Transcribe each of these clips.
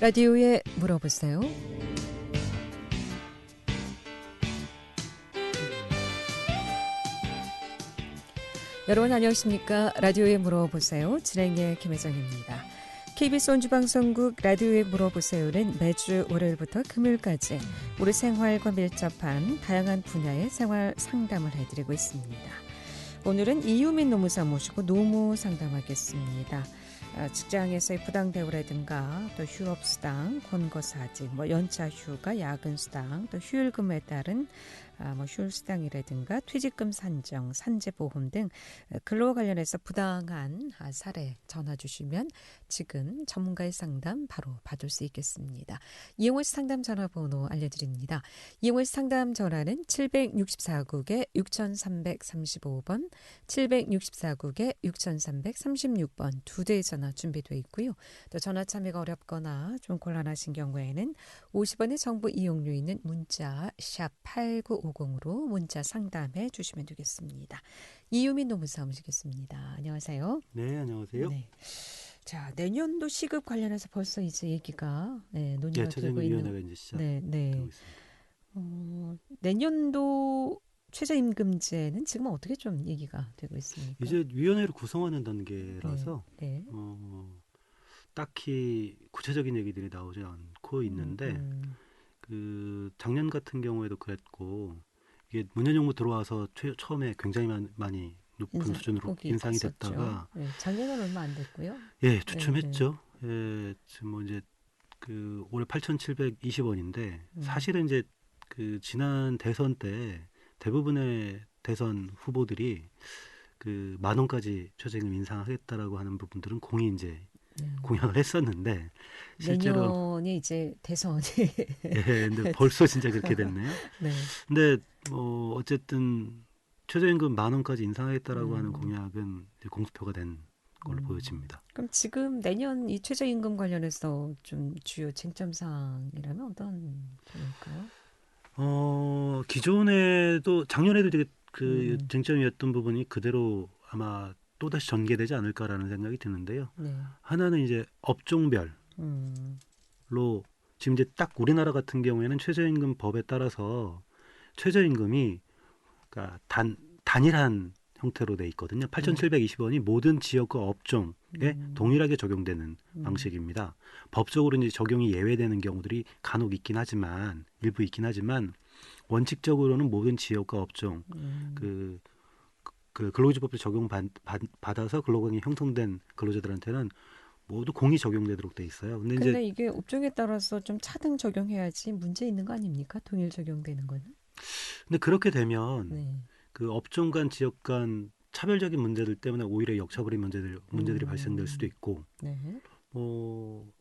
라디오에 물어보세요. 여러분 안녕하십니까? 라디오에 물어보세요. 진행의 김혜정입니다. KBS 원주방송국 라디오에 물어보세요는 매주 월요일부터 금요일까지 우리 생활과 밀접한 다양한 분야의 생활 상담을 해드리고 있습니다. 오늘은 이유민 노무사 모시고 노무 상담하겠습니다. 직장에서의 부당 대우라든가 또 휴업수당, 권고사직, 연차 휴가, 야근수당, 또 휴일금에 따른 휴일수당이라든가 퇴직금 산정, 산재보험 등 근로와 관련해서 부당한 사례 전화 주시면 지금 전문가의 상담 바로 받을 수 있겠습니다. 이용호 상담 전화번호 알려드립니다. 이용호 상담 전화는 764국에 6335번, 764국에 6336번 두 대의 전화 준비되어 있고요. 또 전화 참여가 어렵거나 좀 곤란하신 경우에는 50원의 정보 이용료 있는 문자 샵 8950으로 문자 상담해 주시면 되겠습니다. 이유민 노무사 모시겠습니다. 안녕하세요. 네, 안녕하세요. 네. 자, 내년도 시급 관련해서 벌써 이제 얘기가 논의가 되고 최저임금위원회가 이제 시작되고 있습니다. 내년도 최저임금제는 지금 어떻게 좀 얘기가 되고 있습니까? 이제 위원회를 구성하는 단계라서 네. 딱히 구체적인 얘기들이 나오지 않고 있는데 그 작년 같은 경우에도 그랬고 이게 문현 정부 들어와서 처음에 굉장히 많이 높은 수준으로 인상이 됐다가 작년은 얼마 안 됐고요. 주춤했죠. 지금 이제 그 올해 8,720원인데 사실은 이제 그 지난 대선 때 대부분의 대선 후보들이 그 10,000원까지 최저임금 인상하겠다라고 하는 부분들은 공이 이제 공약을 했었는데 실제로 내년이 이제 대선이 근데 벌써 진짜 그렇게 됐네요. 네. 근데 어쨌든 최저임금 10,000원까지 인상하겠다라고 하는 공약은 이제 공수표가 된 걸로 보여집니다. 그럼 지금 내년 이 최저임금 관련해서 좀 주요 쟁점사항이라면 어떤 점일까요? 기존에도 작년에도 되게 그 쟁점이었던 부분이 그대로 아마 또다시 전개되지 않을까라는 생각이 드는데요. 네. 하나는 이제 업종별로 지금 이제 딱 우리나라 같은 경우에는 최저임금 법에 따라서 최저임금이 그러니까 단일한 형태로 돼 있거든요. 8,720원이 모든 지역과 업종에 동일하게 적용되는 방식입니다. 법적으로 이제 적용이 예외되는 경우들이 간혹 있긴 하지만 일부 있긴 하지만 원칙적으로는 모든 지역과 업종 그 근로기준법에 적용받아서 근로관계 형성된 근로자들한테는 모두 공이 적용되도록 돼 있어요. 근데 이게 업종에 따라서 좀 차등 적용해야지 문제 있는 거 아닙니까? 동일 적용되는 거는. 근데 그렇게 되면 그 업종 간 지역 간 차별적인 문제들 때문에 오히려 역차별의 문제들이 발생될 수도 있고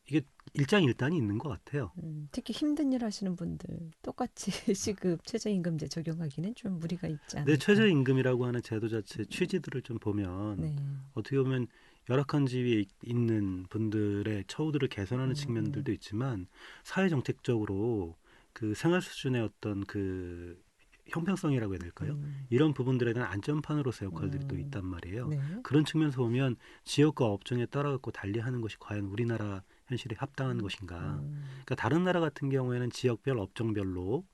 이게 일장일단이 있는 것 같아요. 특히 힘든 일 하시는 분들 똑같이 시급 최저임금제 적용하기는 좀 무리가 있지 않을까. 네, 최저임금이라고 하는 제도 자체 취지들을 좀 보면 어떻게 보면 열악한 지위에 있는 분들의 처우들을 개선하는 측면들도 있지만 사회정책적으로 그 생활 수준의 어떤 그 형평성이라고 해야 될까요? 이런 부분들에 대한 안전판으로서 역할들이 또 있단 말이에요. 그런 측면에서 보면 지역과 업종에 따라 갖고 달리하는 것이 과연 우리나라 현실에 합당한 것인가? 그러니까 다른 나라 같은 경우에는 지역별, 업종별로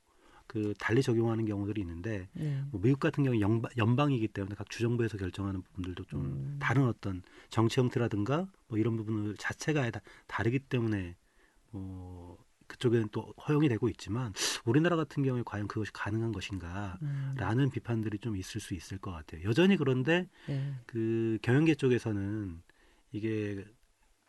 그 달리 적용하는 경우들이 있는데 미국 같은 경우 연방이기 때문에 각 주정부에서 결정하는 부분들도 좀 다른 어떤 정치 형태라든가 이런 부분들 자체가 다르기 때문에 그쪽에는 또 허용이 되고 있지만 우리나라 같은 경우에 과연 그것이 가능한 것인가라는 비판들이 좀 있을 수 있을 것 같아요. 여전히 그런데 그 경영계 쪽에서는 이게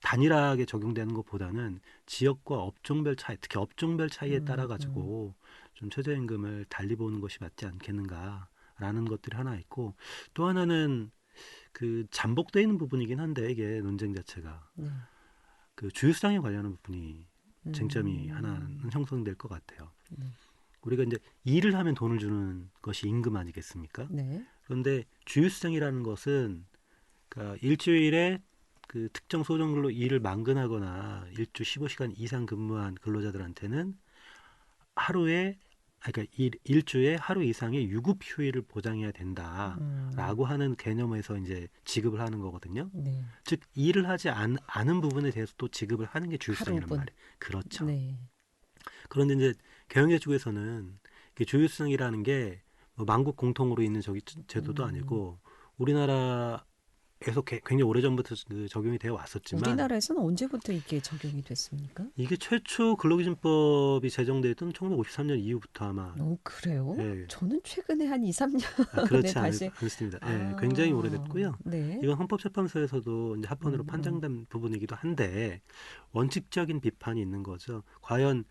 단일하게 적용되는 것보다는 지역과 업종별 차이, 특히 업종별 차이에 따라 가지고 좀 최저임금을 달리 보는 것이 맞지 않겠는가라는 것들이 하나 있고 또 하나는 그 잠복되어 있는 부분이긴 한데 이게 논쟁 자체가 그 주휴수당에 관련한 부분이 쟁점이 하나는 형성될 것 같아요. 우리가 이제 일을 하면 돈을 주는 것이 임금 아니겠습니까? 그런데 주휴수당이라는 것은 그러니까 일주일에 그 특정 소정근로 일을 만근하거나 일주 15시간 이상 근무한 근로자들한테는 하루에 그러니까 일주에 하루 이상의 유급 휴일을 보장해야 된다라고 하는 개념에서 이제 지급을 하는 거거든요. 네. 즉 일을 하지 않은 부분에 대해서 또 지급을 하는 게 주휴수당이란 말이에요. 그렇죠. 네. 그런데 이제 경영계 쪽에서는 주휴수당이라는 게 뭐 만국 공통으로 있는 제도도 아니고 우리나라에서 굉장히 오래전부터 적용이 되어 왔었지만 우리나라에서는 언제부터 이게 적용이 됐습니까? 이게 최초 근로기준법이 제정됐던 1953년 이후부터 아마. 그래요? 네. 저는 최근에 한 2, 3년 그렇지 네, 다시. 않습니다. 네, 굉장히 오래됐고요. 네. 이건 헌법재판소에서도 이제 합헌으로 판정된 부분이기도 한데 원칙적인 비판이 있는 거죠. 과연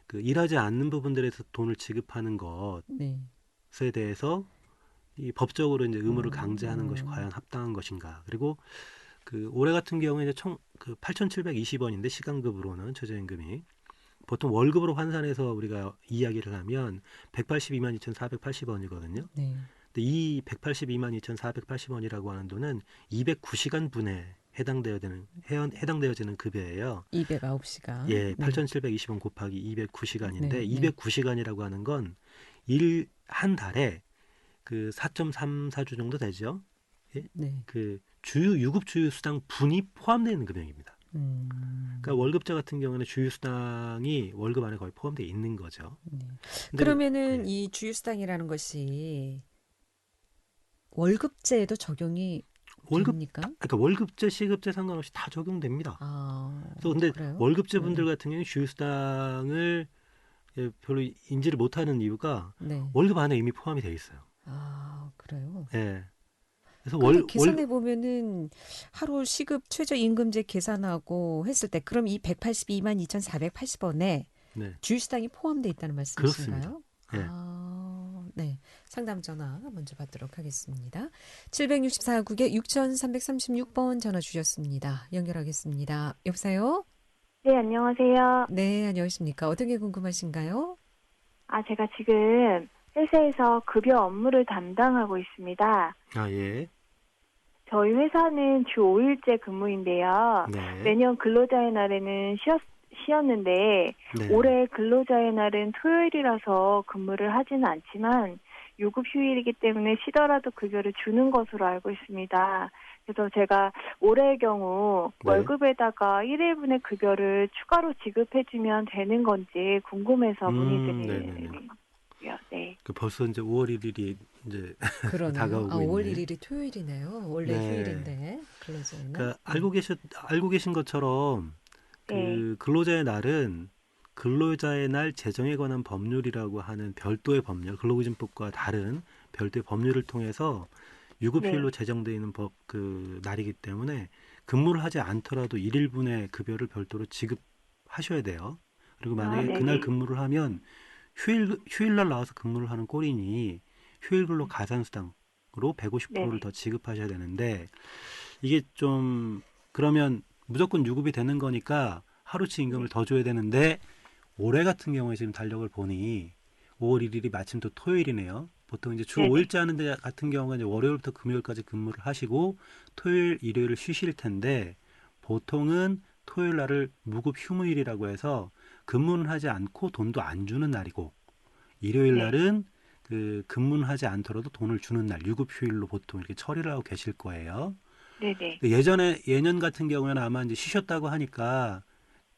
그 일하지 않는 부분들에서 돈을 지급하는 네. 것에 대해서 이 법적으로 이제 의무를 강제하는 것이 과연 합당한 것인가? 그리고 그 올해 같은 경우에 이제 총 8,720원인데 시간급으로는 최저임금이 보통 월급으로 환산해서 우리가 이야기를 하면 182만 2,480원이거든요. 네. 근데 이 182만 2,480원이라고 하는 돈은 209시간 분에 해당되어지는 급여예요. 209시간. 예, 8,720원 곱하기 209시간인데 네, 209시간이라고 하는 건 한 달에 그 4.34주 정도 되죠. 예? 네. 그 유급 주휴수당 분이 포함되어 있는 금액입니다. 그러니까 월급자 같은 경우는 주휴수당이 월급 안에 거의 포함되어 있는 거죠. 네. 그러면은 네. 이 주휴수당이라는 것이 월급제에도 적용이 됩니까? 그러니까 월급제, 시급제 상관없이 다 적용됩니다. 그래서 근데 그래요? 월급제 분들 같은 경우는 주휴수당을 별로 인지를 못하는 이유가 월급 안에 이미 포함이 되어 있어요. 그래요? 네. 그래서 계산해 보면은 하루 시급 최저임금제 계산하고 했을 때 그럼 이 182만 2,480원에 주휴수당이 포함되어 있다는 말씀이신가요? 그렇습니다. 네. 상담 전화 먼저 받도록 하겠습니다. 764국에 6336번 전화 주셨습니다. 연결하겠습니다. 여보세요? 네, 안녕하세요. 네, 안녕하십니까. 어떤 게 궁금하신가요? 제가 지금 회사에서 급여 업무를 담당하고 있습니다. 예. 저희 회사는 주 5일제 근무인데요. 네. 매년 근로자의 날에는 쉬었는데 올해 근로자의 날은 토요일이라서 근무를 하지는 않지만 유급 휴일이기 때문에 쉬더라도 급여를 주는 것으로 알고 있습니다. 그래서 제가 올해의 경우 월급에다가 1일분의 급여를 추가로 지급해주면 되는 건지 궁금해서 문의드리고요. 네. 벌써 이제 5월 1일이 이제 다가오고 5월 있네. 1일이 토요일이네요. 원래 휴일인데 근로자의 날. 그러니까 알고 계신 것처럼 그 근로자의 날은 근로자의 날 제정에 관한 법률이라고 하는 별도의 법률, 근로기준법과 다른 별도의 법률을 통해서 유급휴일로 제정되어 있는 그 날이기 때문에 근무를 하지 않더라도 1일분의 급여를 별도로 지급하셔야 돼요. 그리고 만약에 그날 근무를 하면 휴일날 나와서 근무를 하는 꼴이니 휴일근로 가산수당으로 150%를 더 지급하셔야 되는데 이게 좀 그러면 무조건 유급이 되는 거니까 하루치 임금을 더 줘야 되는데 올해 같은 경우에 지금 달력을 보니 5월 1일이 마침 또 토요일이네요. 보통 이제 주 5일째 하는 데 같은 경우가 이제 월요일부터 금요일까지 근무를 하시고 토요일, 일요일을 쉬실 텐데 보통은 토요일 날을 무급 휴무일이라고 해서 근무는 하지 않고 돈도 안 주는 날이고 일요일 날은 그 근무는 하지 않더라도 돈을 주는 날 유급 휴일로 보통 이렇게 처리를 하고 계실 거예요. 네네. 예년 같은 경우에는 아마 이제 쉬셨다고 하니까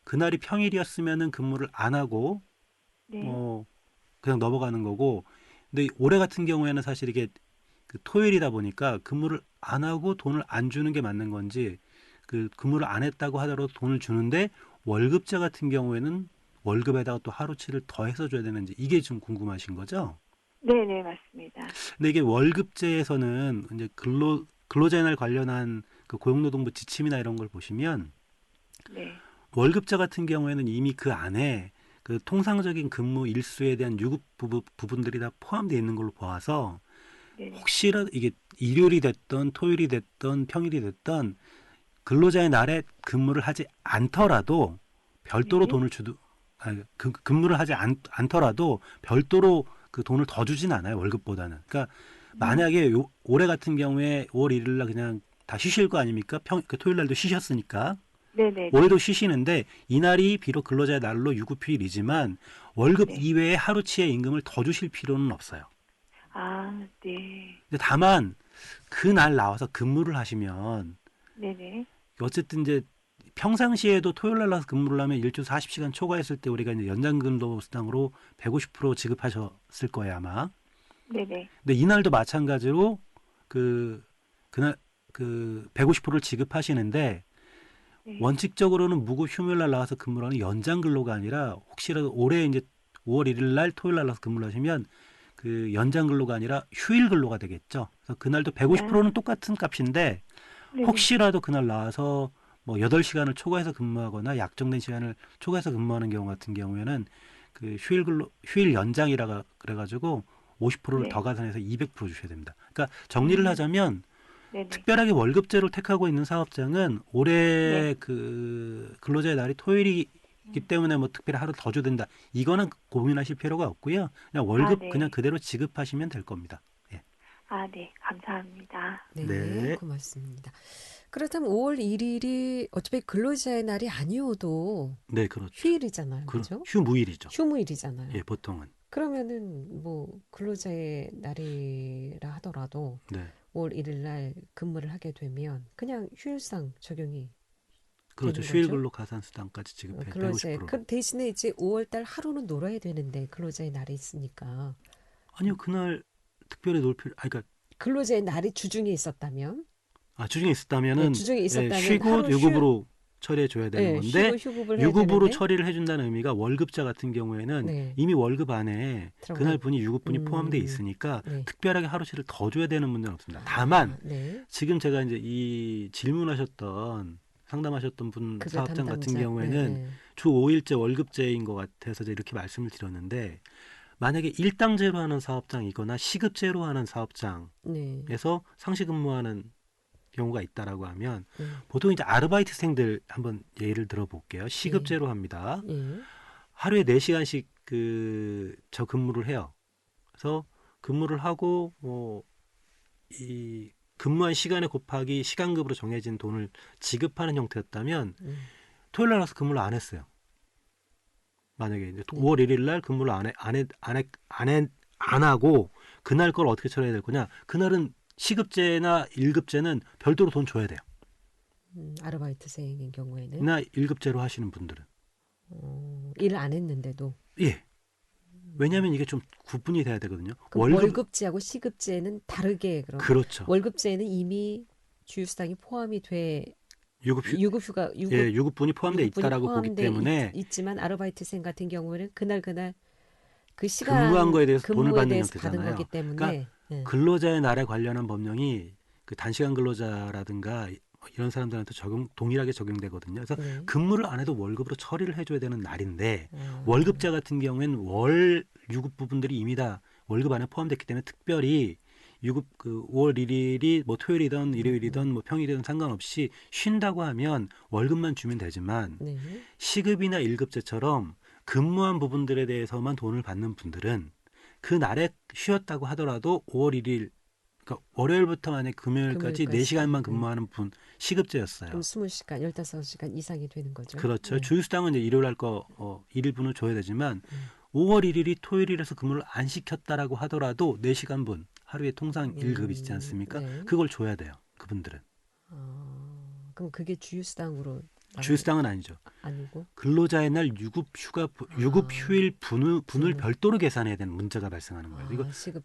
그날이 평일이었으면은 근무를 안 하고 그냥 넘어가는 거고, 근데 올해 같은 경우에는 사실 이게 그 토요일이다 보니까 근무를 안 하고 돈을 안 주는 게 맞는 건지 그 근무를 안 했다고 하더라도 돈을 주는데 월급자 같은 경우에는 월급에다가 또 하루치를 더해서 줘야 되는지 이게 좀 궁금하신 거죠? 네네 맞습니다. 근데 이게 월급제에서는 이제 근로자의 날 관련한 그 고용노동부 지침이나 이런 걸 보시면 월급자 같은 경우에는 이미 그 안에 그 통상적인 근무 일수에 대한 유급 부분들이 다 포함되어 있는 걸로 보아서 혹시라도 이게 일요일이 됐던 토요일이 됐던 평일이 됐던 근로자의 날에 근무를 하지 않더라도 별도로 돈을 근무를 하지 않더라도 별도로 그 돈을 더 주진 않아요. 월급보다는. 그러니까 만약에 올해 같은 경우에 5월 1일 날 그냥 다 쉬실 거 아닙니까? 그 토요일 날도 쉬셨으니까. 네네. 올해도 쉬시는데 이날이 비록 근로자의 날로 유급휴일이지만 월급 네. 이외에 하루치의 임금을 더 주실 필요는 없어요. 아, 네. 근데 다만 그날 나와서 근무를 하시면 네네. 어쨌든 이제 평상시에도 토요일 날 나와서 근무를 하면 일주 40시간 초과했을 때 우리가 이제 연장근로수당으로 150% 지급하셨을 거예요, 아마. 네네. 근데 이날도 마찬가지로 그날 150%를 지급하시는데 네. 원칙적으로는 무급 휴무일 날 나와서 근무를 하는 연장 근로가 아니라 혹시라도 올해 이제 5월 1일 날 토요일 날 나와서 근무를 하시면 그 연장 근로가 아니라 휴일 근로가 되겠죠. 그래서 그날도 150%는 똑같은 값인데 네네. 혹시라도 그날 나와서 뭐 8시간을 초과해서 근무하거나 약정된 시간을 초과해서 근무하는 경우 같은 경우에는 그 휴일 연장이라 그래가지고 50%를 네. 더 가산해서 200% 주셔야 됩니다. 그러니까 정리를 하자면 네네. 특별하게 월급제를 택하고 있는 사업장은 올해 네. 그 근로자의 날이 토요일이기 때문에 뭐 특별히 하루 더 줘야 된다. 이거는 고민하실 필요가 없고요. 그냥 아, 월급 그냥 네. 그대로 지급하시면 될 겁니다. 예. 아, 네. 감사합니다. 네, 네. 고맙습니다. 그렇다면 5월 1일이 어차피 근로자의 날이 아니어도 네, 그렇죠. 휴일이잖아요. 그 그죠? 휴무일이죠. 휴무일이잖아요. 예, 보통은. 그러면은 뭐 근로자의 날이라 하더라도 네. 5월 1일 날 근무를 하게 되면 그냥 휴일상 적용이 그렇죠. 되는 휴일 거죠. 근로 가산 수당까지 지급해 근로자의 150%로. 그 대신에 이제 5월 달 하루는 놀아야 되는데 근로자의 날이 있으니까 아니요, 그날 특별히 놀 필요 그러니까 근로자의 날이 주중에 있었다면 주중에 네, 있었다면은 주중에 있었다면 쉬고 하루 유급으로 처리해 줘야 되는 네, 건데 쉬고 휴급을 해야 유급으로 되는데 처리를 해준다는 의미가 월급자 같은 경우에는 네, 이미 월급 안에 들어가 그날 있- 분이 유급분이 포함되어 음, 있으니까 네. 특별하게 하루치를 더 줘야 되는 문제는 없습니다. 다만 네. 지금 제가 이제 이 질문하셨던 상담하셨던 분 급여 사업장 같은 담당자 네, 경우에는 네. 주 5일제 월급제인 것 같아서 이제 이렇게 말씀을 드렸는데 만약에 일당제로 하는 사업장이거나 시급제로 하는 사업장에서 네, 상시 근무하는 경우가 있다라고 하면 네, 보통 이제 아르바이트생들 한번 예를 들어볼게요. 예, 시급제로 합니다. 예, 하루에 4시간씩 저 근무를 해요. 그래서 근무를 하고 이 근무한 시간에 곱하기 시간급으로 정해진 돈을 지급하는 형태였다면 토요일 날 와서 근무를 안 했어요. 만약에 이제 5월 1일 날 근무를 안 하고 그날 걸 어떻게 처리해야 될 거냐? 그날은 시급제나 1급제는 별도로 돈 줘야 돼요. 아르바이트생인 경우에는 나 1급제로 하시는 분들은. 일을 안 했는데도 예. 왜냐하면 이게 좀 구분이 돼야 되거든요. 그럼 월급제하고 시급제는 다르게 그럼 그렇죠. 월급제는 이미 주휴수당이 포함이 돼 유급휴가 유급분이 포함돼 있다라고 보기 때문에 있지만 아르바이트생 같은 경우에는 그날 그 근무한 시간 거에 대해서 돈을 근무에 받는 대해서 받은 형태잖아요. 거기 때문에 그러니까 네. 근로자의 날에 관련한 법령이 그 단시간 근로자라든가 이런 사람들한테 동일하게 적용되거든요. 그래서 네. 근무를 안 해도 월급으로 처리를 해줘야 되는 날인데 월급자 같은 경우에는 월 유급 부분들이 이미 다 월급 안에 포함됐기 때문에 특별히 유급 5월 1일이 뭐 토요일이든 일요일이든 뭐 평일이든 상관없이 쉰다고 하면 월급만 주면 되지만 네. 시급이나 1급제처럼 근무한 부분들에 대해서만 돈을 받는 분들은 그 날에 쉬었다고 하더라도 5월 1일 그러니까 월요일부터 만약 금요일까지 4시간만 근무하는 분 시급제였어요. 그럼 20시간, 15시간 이상이 되는 거죠. 그렇죠. 네. 주휴수당은 이제 일요일 날 거 1일분을 줘야 되지만 5월 1일이 토요일이라서 근무를 안 시켰다라고 하더라도 4시간분 하루에 통상 1급 있지 않습니까? 네. 그걸 줘야 돼요. 그분들은. 그럼 그게 주휴수당으로 주휴수당은 아니죠. 아니고 근로자의 날 유급 휴일 분을 별도로 계산해야 되는 문제가 발생하는 거예요. 이거 시급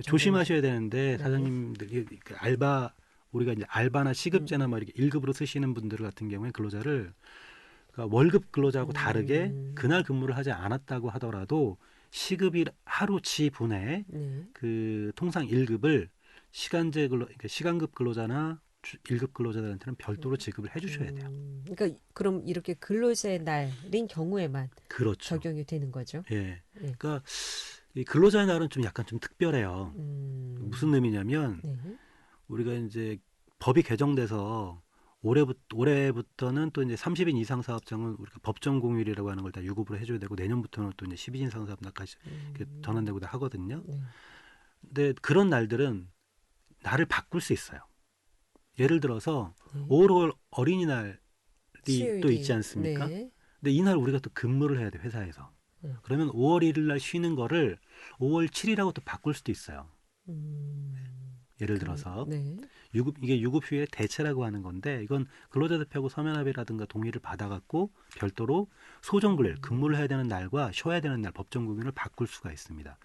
조심하셔야 되는데 네. 사장님들이 우리가 이제 알바나 시급제나 뭐 이렇게 1급으로 쓰시는 분들 같은 경우에 근로자를 그러니까 월급 근로자하고 다르게 그날 근무를 하지 않았다고 하더라도 시급이 하루치 분의 네. 그 통상 1급을 그러니까 시간급 근로자나 1급 근로자들한테는 별도로 지급을 해주셔야 돼요. 그러니까 그럼 이렇게 근로자의 날인 경우에만 그렇죠. 적용이 되는 거죠. 예. 네. 그러니까 이 근로자의 날은 좀 약간 좀 특별해요. 무슨 의미냐면 네. 우리가 이제 법이 개정돼서 올해부터는 또 이제 30인 이상 사업장은 우리가 법정 공휴일이라고 하는 걸 다 유급으로 해줘야 되고 내년부터는 또 이제 12인 이상 사업장까지 전환되고 다 하거든요. 네. 근데 그런 날들은 날을 바꿀 수 있어요. 예를 들어서 네. 5월 어린이날이 또 있지 않습니까? 네. 근데 이날 우리가 또 근무를 해야 돼, 회사에서. 그러면 5월 1일 날 쉬는 거를 5월 7일하고 또 바꿀 수도 있어요. 예를 들어서 네. 이게 유급 휴일의 대체라고 하는 건데, 이건 근로자 대표하고 서면 합의라든가 동의를 받아갖고 별도로 소정근일 근무를 해야 되는 날과 쉬어야 되는 날 법정 구분을 바꿀 수가 있습니다.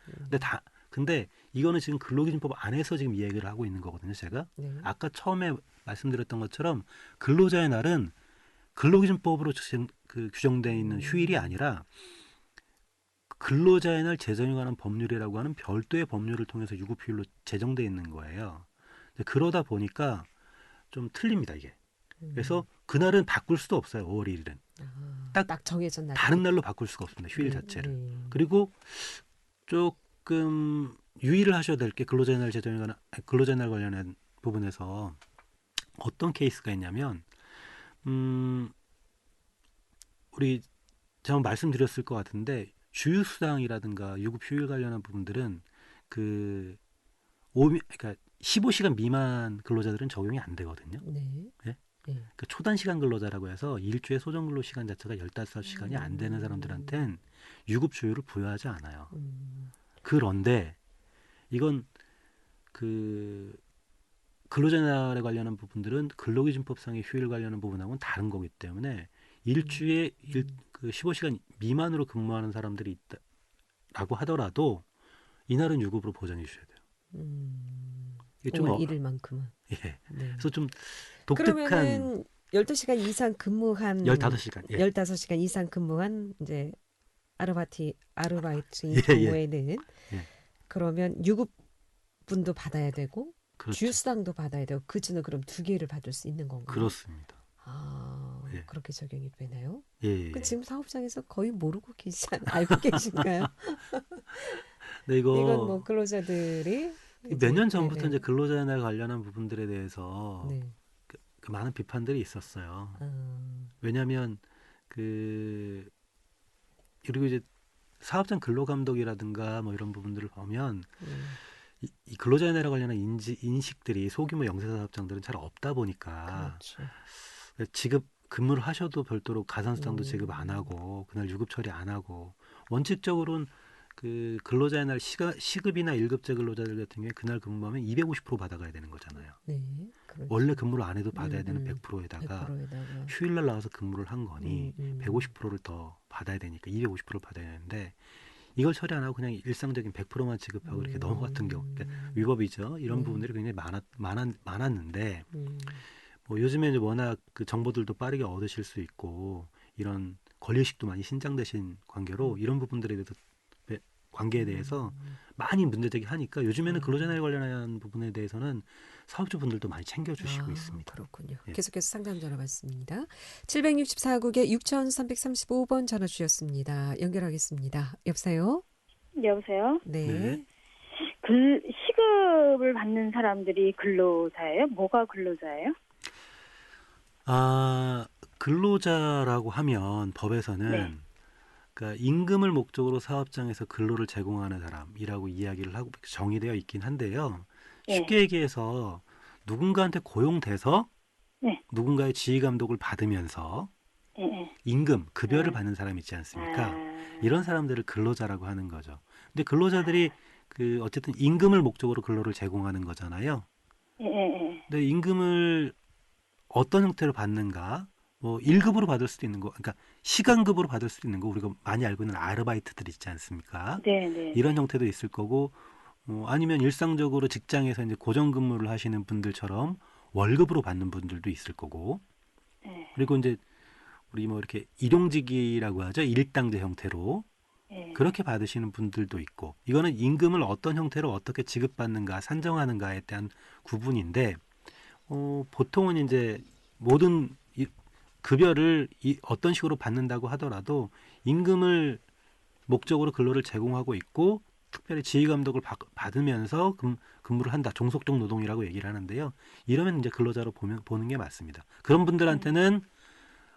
근데 이거는 지금 근로기준법 안에서 지금 이 얘기를 하고 있는 거거든요. 제가 아까 처음에 말씀드렸던 것처럼 근로자의 날은 근로기준법으로 규정되어 있는 휴일이 아니라 근로자의 날 제정에 관한 법률이라고 하는 별도의 법률을 통해서 유급휴일로 제정되어 있는 거예요. 그러다 보니까 좀 틀립니다, 이게. 그래서 그날은 바꿀 수도 없어요, 5월 1일은. 딱 정해진 날. 다른 날로 바꿀 수가 없습니다, 휴일 자체를. 그리고 조금 유의를 하셔야 될 게 근로자의 날 제정에 관한, 근로자의 날 관련한 부분에서 어떤 케이스가 있냐면, 우리 제가 말씀드렸을 것 같은데, 주휴수당이라든가 유급휴일 관련한 부분들은 그러니까 15시간 미만 근로자들은 적용이 안 되거든요. 네? 그 초단시간 근로자라고 해서 일주의 소정근로 시간 자체가 15시간이 안 되는 사람들한테는 유급주휴를 부여하지 않아요. 그런데 이건 그 근로자 날에 관련한 부분들은 근로기준법상의 휴일 관련한 부분하고는 다른 거기 때문에 일주에 그 15시간 미만으로 근무하는 사람들이 있다라고 하더라도 이날은 유급으로 보장해 주셔야 돼요. 이게 좀 1일만큼은. 예. 네. 그래서 좀 독특한. 그러면은 12시간 이상 근무한 15시간. 예. 15시간 이상 근무한 이제 아르바이트인 경우에는 그러면 유급분도 받아야 되고 그렇죠. 주휴수당도 받아야 되고 그 주는 그럼 두 개를 받을 수 있는 건가요? 그렇습니다. 그렇게 적용이 되나요? 예. 그 지금 사업장에서 거의 모르고 알고 계신가요? 네, 이건 뭐 근로자들이 몇 년 전부터 이제 근로자의 날 관련한 부분들에 대해서 그 많은 비판들이 있었어요. 왜냐하면 그리고 이제 사업장 근로감독이라든가 뭐 이런 부분들을 보면 이 근로자의 날에 관련한 인식들이 소규모 영세사업장들은 잘 없다 보니까 지급 근무를 하셔도 별도로 가산수당도 지급 안 하고 그날 유급 처리 안 하고 원칙적으로는 그 근로자의 날 시급이나 1급제 근로자들 같은 경우에 그날 근무하면 250% 받아가야 되는 거잖아요. 네, 그렇죠. 원래 근무를 안 해도 받아야 되는 100%에다가 휴일날 나와서 근무를 한 거니 150%를 더 받아야 되니까 250%를 받아야 되는데 이걸 처리 안 하고 그냥 일상적인 100%만 지급하고 이렇게 넘어갔던 경우 그러니까 위법이죠. 이런 부분들이 굉장히 많았는데 뭐 요즘에 이제 워낙 그 정보들도 빠르게 얻으실 수 있고 이런 권리의식도 많이 신장되신 관계로 이런 관계에 대해서 많이 문제제기 하니까 요즘에는 근로자날 관련한 부분에 대해서는 사업주분들도 많이 챙겨주시고 있습니다. 그렇군요. 계속해서 상담 전화 받습니다. 764국에 6335번 전화 주셨습니다. 연결하겠습니다. 여보세요? 여보세요? 네. 시급을 받는 사람들이 근로자예요? 뭐가 근로자예요? 근로자라고 하면 법에서는 그러니까 임금을 목적으로 사업장에서 근로를 제공하는 사람이라고 이야기를 하고 정의되어 있긴 한데요. 쉽게 얘기해서 누군가한테 고용돼서 누군가의 지휘 감독을 받으면서 임금, 급여를 받는 사람 있지 않습니까? 이런 사람들을 근로자라고 하는 거죠. 근데 근로자들이 그 어쨌든 임금을 목적으로 근로를 제공하는 거잖아요. 근데 임금을 어떤 형태로 받는가? 뭐 1급으로 받을 수도 있는 거, 그러니까 시간급으로 받을 수도 있는 거 우리가 많이 알고 있는 아르바이트들 있지 않습니까? 이런 형태도 있을 거고, 아니면 일상적으로 직장에서 이제 고정근무를 하시는 분들처럼 월급으로 받는 분들도 있을 거고, 그리고 이제 우리 뭐 이렇게 일용직이라고 하죠, 일당제 형태로 그렇게 받으시는 분들도 있고, 이거는 임금을 어떤 형태로 어떻게 지급받는가, 산정하는가에 대한 구분인데, 보통은 이제 모든 급여를 어떤 식으로 받는다고 하더라도 임금을 목적으로 근로를 제공하고 있고 특별히 지휘 감독을 받으면서 근무를 한다. 종속적 노동이라고 얘기를 하는데요. 이러면 이제 근로자로 보는 게 맞습니다. 그런 분들한테는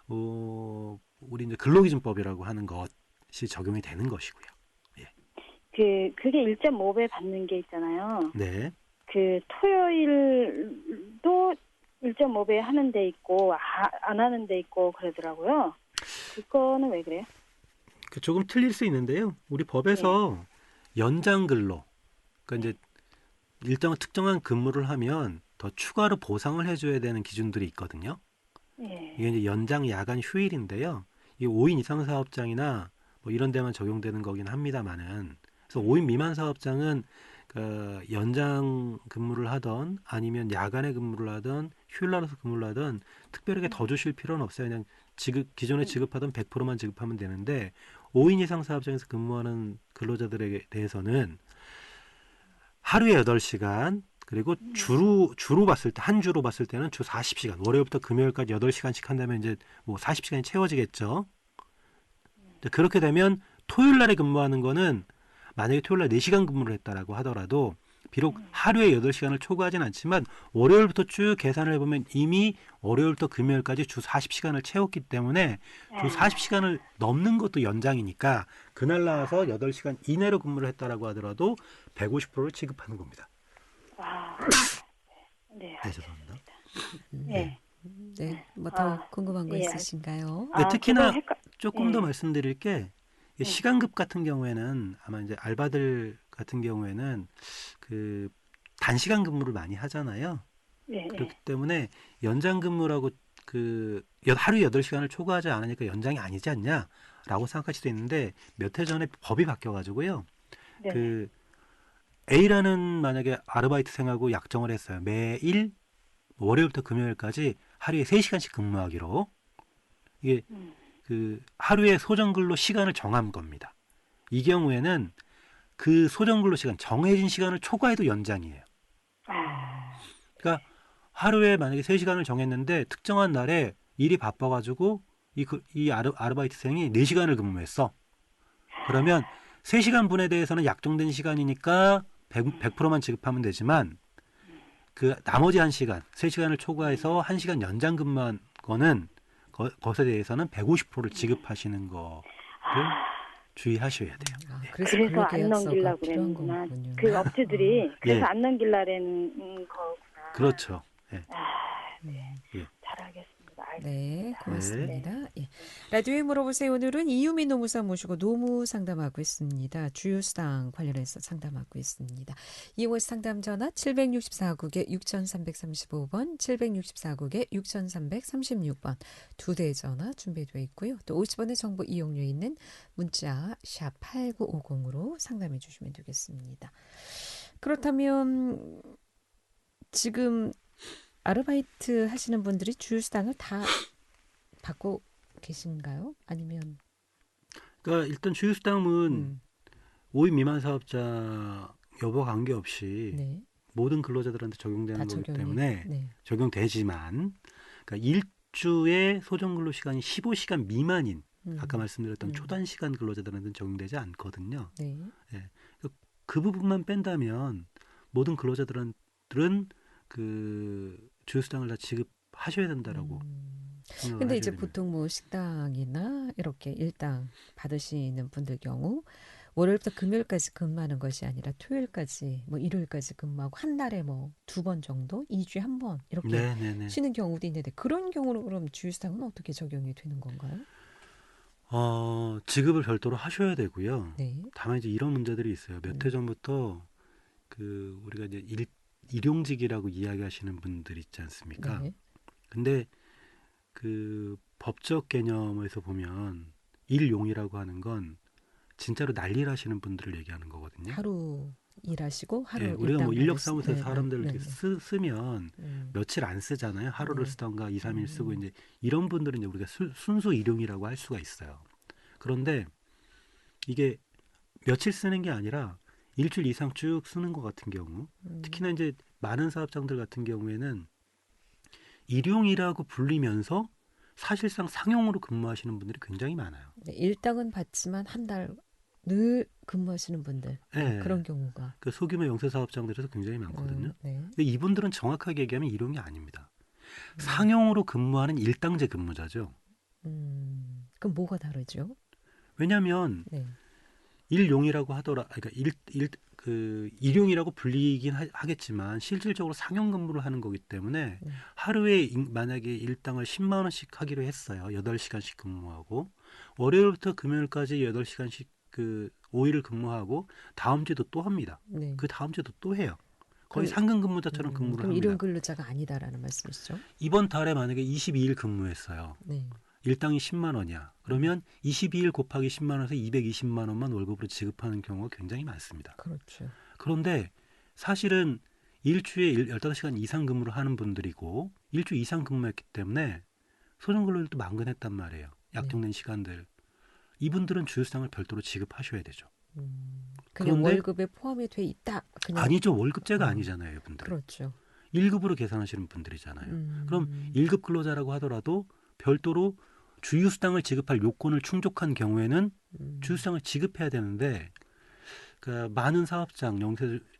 우리 이제 근로기준법이라고 하는 것이 적용이 되는 것이고요. 그게 1.5배 받는 게 있잖아요. 네. 그 토요일도 1.5배 법에 하는 데 있고 안 하는 데 있고 그러더라고요. 그거는 왜 그래요? 조금 틀릴 수 있는데요. 우리 법에서 연장 근로, 그러니까 이제 일정한 특정한 근무를 하면 더 추가로 보상을 해줘야 되는 기준들이 있거든요. 이게 이제 연장 야간 휴일인데요. 이 5인 이상 사업장이나 뭐 이런 데만 적용되는 거긴 합니다만은, 그래서 5인 미만 사업장은 그 연장 근무를 하던 아니면 야간에 근무를 하던 휴일 날아서 근무를 하던 특별하게 더 주실 필요는 없어요. 그냥 기존에 지급하던 100%만 지급하면 되는데 5인 이상 사업장에서 근무하는 근로자들에 대해서는 하루에 8시간, 그리고 주로 봤을 때, 한 주로 봤을 때는 주 40시간, 월요일부터 금요일까지 8시간씩 한다면 이제 뭐 40시간이 채워지겠죠. 그렇게 되면 토요일 날에 근무하는 거는 만약에 토요일 날 4시간 근무를 했다라고 하더라도 비록 하루에 8시간을 초과하진 않지만 월요일부터 쭉 계산을 해보면 이미 월요일부터 금요일까지 주 40시간을 채웠기 때문에 주 40시간을 넘는 것도 연장이니까 그날 나와서 8시간 이내로 근무를 했다라고 하더라도 150%를 지급하는 겁니다. 네, 죄송합니다. 네. 네, 뭐 더 궁금한 거 있으신가요? 네, 특히나 조금 더 말씀드릴 게 시간급 같은 경우에는 아마 이제 알바들 같은 경우에는 그 단시간 근무를 많이 하잖아요. 그렇기 때문에 연장 근무라고 그 하루 8시간을 초과하지 않으니까 연장이 아니지 않냐라고 생각할 수도 있는데 몇 해 전에 법이 바뀌어가지고요. 그 A라는 만약에 아르바이트생하고 약정을 했어요. 매일 월요일부터 금요일까지 하루에 3시간씩 근무하기로. 이게 그 하루에 소정근로 시간을 정한 겁니다. 이 경우에는 그 소정근로 시간, 정해진 시간을 초과해도 연장이에요. 그러니까 하루에 만약에 3시간을 정했는데 특정한 날에 일이 바빠가지고 이 아르바이트생이 4시간을 근무했어. 그러면 3시간 분에 대해서는 약정된 시간이니까 100%만 지급하면 되지만 그 나머지 1시간, 3시간을 초과해서 1시간 연장 근무한 거는 것에 대해서는 150%를 지급하시는 거를 주의하셔야 돼요. 그래서 안 넘기려고 그랬구나. 그 업체들이 그래서 안 넘기려는 거구나. 그렇죠. 잘하겠습니다. 네, 고맙습니다. 라디오에 물어보세요. 오늘은 이유미 노무사 모시고 노무 상담하고 있습니다. 주유수당 관련해서 상담하고 있습니다. 이월 상담 전화 764국에 6335번, 764국에 6336번 두 대의 전화 준비되어 있고요. 또 50원의 정보 이용료 있는 문자 샵 8950으로 상담해 주시면 되겠습니다. 그렇다면 지금 아르바이트 하시는 분들이 주유수당을 다 받고 계신가요? 아니면? 그러니까 일단 주유수당은 5인 미만 사업자 여부와 관계없이 모든 근로자들한테 적용되는 거기 때문에 적용되지만 그러니까 일주의 소정근로 시간이 15시간 미만인 아까 말씀드렸던 초단시간 근로자들한테는 적용되지 않거든요. 그 부분만 뺀다면 모든 근로자들은 그 주유수당을 다 지급하셔야 된다라고 생각을 근데 이제 됩니다. 보통 뭐 식당이나 이렇게 일당 받으시는 분들 경우 월요일부터 금요일까지 근무하는 것이 아니라 토요일까지 뭐 일요일까지 근무하고 한 달에 뭐 2번 정도 2주에 1번 이렇게 쉬는 경우도 있는데 그런 경우로 그럼 주유수당은 어떻게 적용이 되는 건가요? 지급을 별도로 하셔야 되고요. 다만 이제 이런 문제들이 있어요. 몇 해 전부터 그 우리가 이제 일용직이라고 이야기하시는 분들 있지 않습니까? 근데 그 법적 개념에서 보면 일용이라고 하는 건 진짜로 난리를 하시는 분들을 얘기하는 거거든요. 하루 일하시고 하루 우리가 뭐 인력사무소에서 사람들 이렇게 쓰면 며칠 안 쓰잖아요. 하루를 쓰던가 2, 3일 쓰고 이제 이런 분들은 이제 우리가 순수 일용이라고 할 수가 있어요. 그런데 이게 며칠 쓰는 게 아니라 일주일 이상 쭉 쓰는 것 같은 경우, 특히나 이제 많은 사업장들 같은 경우에는 일용이라고 불리면서 사실상 상용으로 근무하시는 분들이 굉장히 많아요. 일당은 받지만 한 달 늘 근무하시는 분들 그런 경우가 그 소규모 영세 사업장들에서 굉장히 많거든요. 근데 이분들은 정확하게 얘기하면 일용이 아닙니다. 상용으로 근무하는 일당제 근무자죠. 그럼 뭐가 다르죠? 왜냐하면 일용이라고 하더라, 그러니까 그 일용이라고 불리긴 하겠지만 실질적으로 상용 근무를 하는 거기 때문에 하루에 만약에 일당을 10만 원씩 하기로 했어요. 8시간씩 근무하고 월요일부터 금요일까지 8시간씩 그 5일을 근무하고 다음 주에도 또 합니다. 네. 그 다음 주에도 또 해요. 거의 상근 근무자처럼 근무를 그럼 합니다. 일용 근로자가 아니다라는 말씀이시죠? 이번 달에 만약에 22일 근무했어요. 네. 일당이 10만 원이야. 그러면 22일 곱하기 10만 원에서 220만 원만 월급으로 지급하는 경우가 굉장히 많습니다. 그렇죠. 그런데 사실은 일주에 15시간 이상 근무를 하는 분들이고 일주 이상 근무했기 때문에 소정근로일도 만근했단 말이에요. 약정된 시간들. 이분들은 주휴수당을 별도로 지급하셔야 되죠. 그냥 월급에 포함이 돼 있다. 그냥. 아니죠. 월급제가 아니잖아요. 이분들. 그렇죠. 1급으로 계산하시는 분들이잖아요. 그럼 1급 근로자라고 하더라도 별도로 주휴수당을 지급할 요건을 충족한 경우에는 주휴수당을 지급해야 되는데 그러니까 많은 사업장,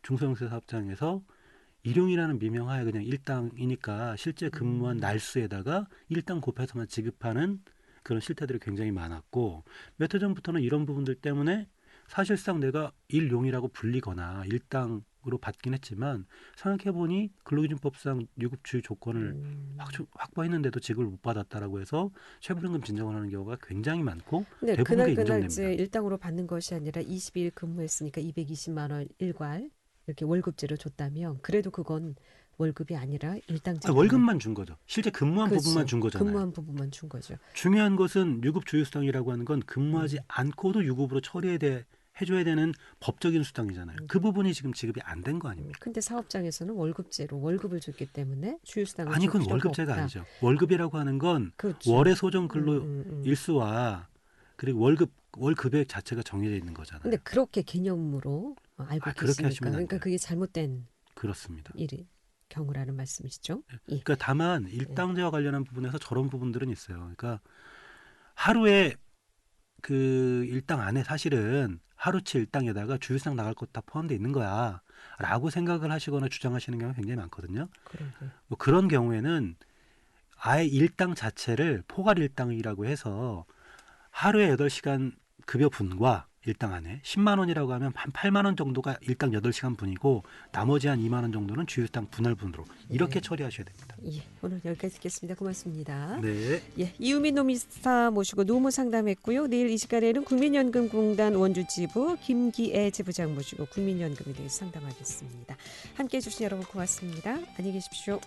중소형세 사업장에서 일용이라는 미명하에 그냥 일당이니까 실제 근무한 날수에다가 일당 곱해서만 지급하는 그런 실태들이 굉장히 많았고 몇 해 전부터는 이런 부분들 때문에 사실상 내가 일용이라고 불리거나 일당으로 받긴 했지만 생각해보니 근로기준법상 유급주의 조건을 확보했는데도 지급을 못 받았다라고 해서 최불임금 진정을 하는 경우가 굉장히 많고 대부분 게 인정됩니다. 일당으로 받는 것이 아니라 22일 근무했으니까 220만 원 일괄 이렇게 월급제로 줬다면 그래도 그건 월급이 아니라 일당제. 월급만 준 거죠. 실제 근무한 그렇죠. 부분만 준 거잖아요. 근무한 부분만 준 거죠. 중요한 것은 유급 주휴수당이라고 하는 건 근무하지 않고도 유급으로 해줘야 되는 법적인 수당이잖아요. 그 부분이 지금 지급이 안 된 거 아닙니까? 근데 사업장에서는 월급제로 월급을 줬기 때문에 주휴수당을 아니 그건 월급제가 없다. 아니죠. 월급이라고 하는 건 그렇죠. 월의 소정 근로 일수와 그리고 월 급액 자체가 정해져 있는 거잖아요. 근데 그렇게 개념으로 알고 계십니까? 그러니까 그게 잘못된 그렇습니다. 일이 경우라는 말씀이시죠? 그러니까 다만 일당제와 관련한 부분에서 저런 부분들은 있어요. 그러니까 하루에 그 일당 안에 사실은 하루치 일당에다가 주휴수당 나갈 것 다 포함되어 있는 거야 라고 생각을 하시거나 주장하시는 경우가 굉장히 많거든요. 뭐 그런 경우에는 아예 일당 자체를 포괄 일당이라고 해서 하루에 8시간 급여 분과 일당 안에 10만 원이라고 하면 한 8만 원 정도가 일당 8시간 분이고 나머지 한 2만 원 정도는 주휴수당 분할분으로 이렇게 처리하셔야 됩니다. 예, 오늘 여기까지 듣겠습니다. 고맙습니다. 네. 예, 이유미 노무사 모시고 노무 상담했고요. 내일 이 시간에는 국민연금공단 원주지부 김기애 지부장 모시고 국민연금에 대해서 상담하겠습니다. 함께해 주신 여러분 고맙습니다. 안녕히 계십시오.